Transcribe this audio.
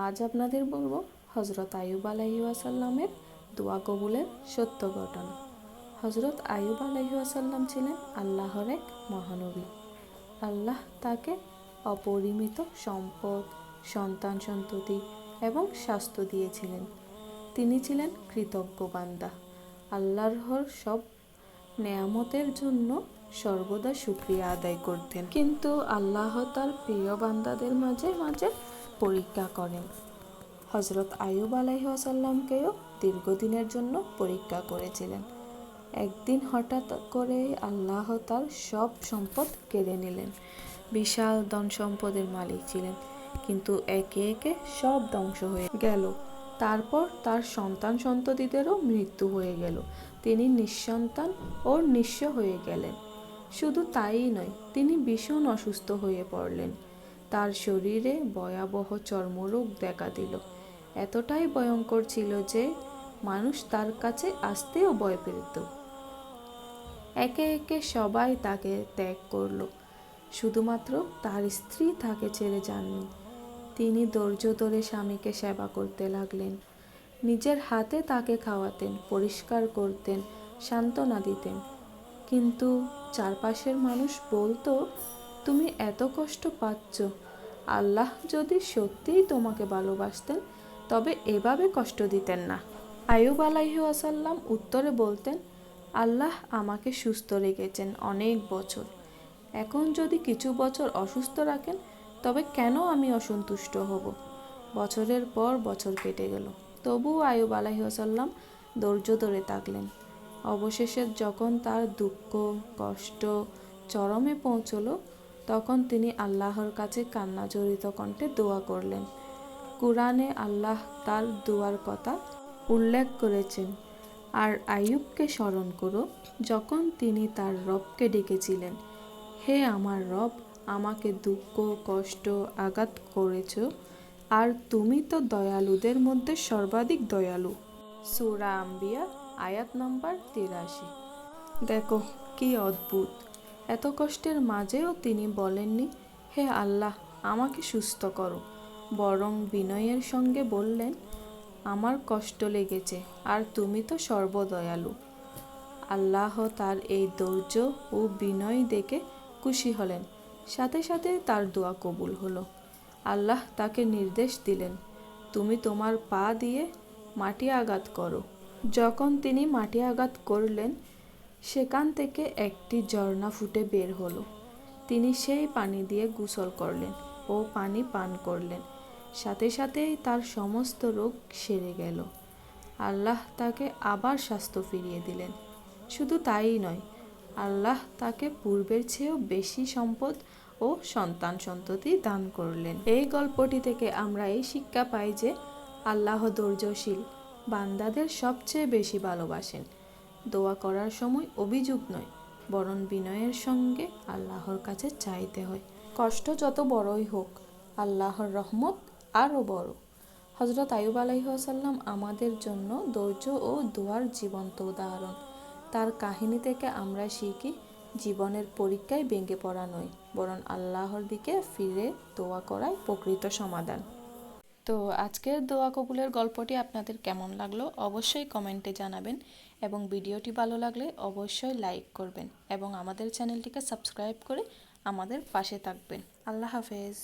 আজ আপনাদের বলবো হজরত আইয়ুব আলাইহিস সালামের দোয়া কবুলের সত্য ঘটনা। হজরত আইয়ুব আলাইহিস সালাম ছিলেন আল্লাহর এক মহানবী। আল্লাহ তাকে অপরিমিত সম্পদ, সন্তান সন্ততি এবং স্বাস্থ্য দিয়েছিলেন। তিনি ছিলেন কৃতজ্ঞ বান্দা। আল্লাহর সব নেয়ামতের জন্য সর্বদা শুকরিয়া আদায় করতেন। কিন্তু আল্লাহ তার প্রিয় বান্দাদের মাঝে মাঝে পরীক্ষা করেন। হজরত আইয়ুব আলাইহিস সালামকেও দীর্ঘদিনের জন্য পরীক্ষা করেছিলেন। একদিন হঠাৎ করে আল্লাহ তার সব সম্পদ কেড়ে নিলেন। বিশাল ধন সম্পদের মালিক ছিলেন, কিন্তু একে একে সব ধ্বংস হয়ে গেল। তারপর তার সন্তান সন্ততিদেরও মৃত্যু হয়ে গেল। তিনি নিঃসন্তান ও নিঃস্ব হয়ে গেলেন। শুধু তাই নয়, তিনি ভীষণ অসুস্থ হয়ে পড়লেন। তার শরীরে ভয়াবহ চর্মরোগ দেখা দিল। এতটাই ভয়ঙ্কর ছিল যে মানুষ তার কাছে আসতেও ভয় পেত। একে একে সবাই তাকে ত্যাগ করল, শুধুমাত্র তার স্ত্রী তাকে ছেড়ে যাননি। তিনি ধৈর্য ধরে স্বামীকে সেবা করতে লাগলেন। নিজের হাতে তাকে খাওয়াতেন, পরিষ্কার করতেন, সান্ত্বনা দিতেন। কিন্তু চারপাশের মানুষ বলতো, তুমি এত কষ্ট পাচ্ছ, আল্লাহ যদি সত্যিই তোমাকে ভালোবাসতেন তবে এভাবে কষ্ট দিতেন না। আইয়ুব আলাইহিস সালাম উত্তরে বলতেন, আল্লাহ আমাকে সুস্থ রেখেছেন অনেক বছর। এখন যদি কিছু বছর অসুস্থ রাখেন তবে কেন আমি অসন্তুষ্ট হব? বছরের পর বছর কেটে গেল, তবুও আইয়ুব আলাইহিস সালাম ধৈর্য ধরে থাকলেন। অবশেষে যখন তার দুঃখ কষ্ট চরমে পৌঁছলো, তখন তিনি আল্লাহর কাছে কান্না জড়িত কণ্ঠে দোয়া করলেন। কুরআনে আল্লাহ তার দোয়ার কথা উল্লেখ করেছেন। আর আইয়ুবকে স্মরণ করো, যখন তিনি তার রবকে ডেকেছিলেন, হে আমার রব, আমাকে দুঃখ কষ্ট আঘাত করেছ, আর তুমি তো দয়ালুদের মধ্যে সর্বাধিক দয়ালু। সূরা আম্বিয়া আয়াত নম্বর ৮৩। দেখো কি অদ্ভুত! এত কষ্টের মাঝেও তিনি বলেননি, হে আল্লাহ আমাকে সুস্থ করো, বরং বিনয়ের সঙ্গে বললেন, আমার কষ্ট লেগেছে আর তুমি তো সর্বদয়ালু। আল্লাহ তার এই ধৈর্য ও বিনয় দেখে খুশি হলেন। সাথে সাথে তার দোয়া কবুল হলো। আল্লাহ তাকে নির্দেশ দিলেন, তুমি তোমার পা দিয়ে মাটি আঘাত করো। যখন তিনি মাটি আঘাত করলেন, সেখান থেকে একটি ঝর্ণা ফুটে বের হলো। তিনি সেই পানি দিয়ে গোসল করলেন ও পানি পান করলেন। সাথে সাথেই তার সমস্ত রোগ সেরে গেল। আল্লাহ তাকে আবার স্বাস্থ্য ফিরিয়ে দিলেন। শুধু তাই নয়, আল্লাহ তাকে পূর্বের চেয়েও বেশি সম্পদ ও সন্তান সন্ততি দান করলেন। এই গল্পটি থেকে আমরা এই শিক্ষা পাই যে আল্লাহ ধৈর্যশীল বান্দাদের সবচেয়ে বেশি ভালোবাসেন। দোয়া করার সময় অভিযোগ নয়, বরং বিনয়ের সঙ্গে আল্লাহর কাছে চাইতে হয়। কষ্ট যত বড়ই হোক, আল্লাহর রহমত আরও বড়। হজরত আইয়ুব আলাইহিস সালাম আমাদের জন্য ধৈর্য ও দোয়ার জীবন্ত উদাহরণ। তার কাহিনী থেকে আমরা শিখি, জীবনের পরীক্ষায় ভেঙে পড়া নয়, বরং আল্লাহর দিকে ফিরে দোয়া করাই প্রকৃত সমাধান। তো আজকের দোয়া কবুলের গল্পটি আপনাদের কেমন লাগলো অবশ্যই কমেন্টে জানাবেন, এবং ভিডিওটি ভালো লাগলে অবশ্যই লাইক করবেন এবং আমাদের চ্যানেলটিকে সাবস্ক্রাইব করে আমাদের পাশে থাকবেন। আল্লাহ হাফেজ।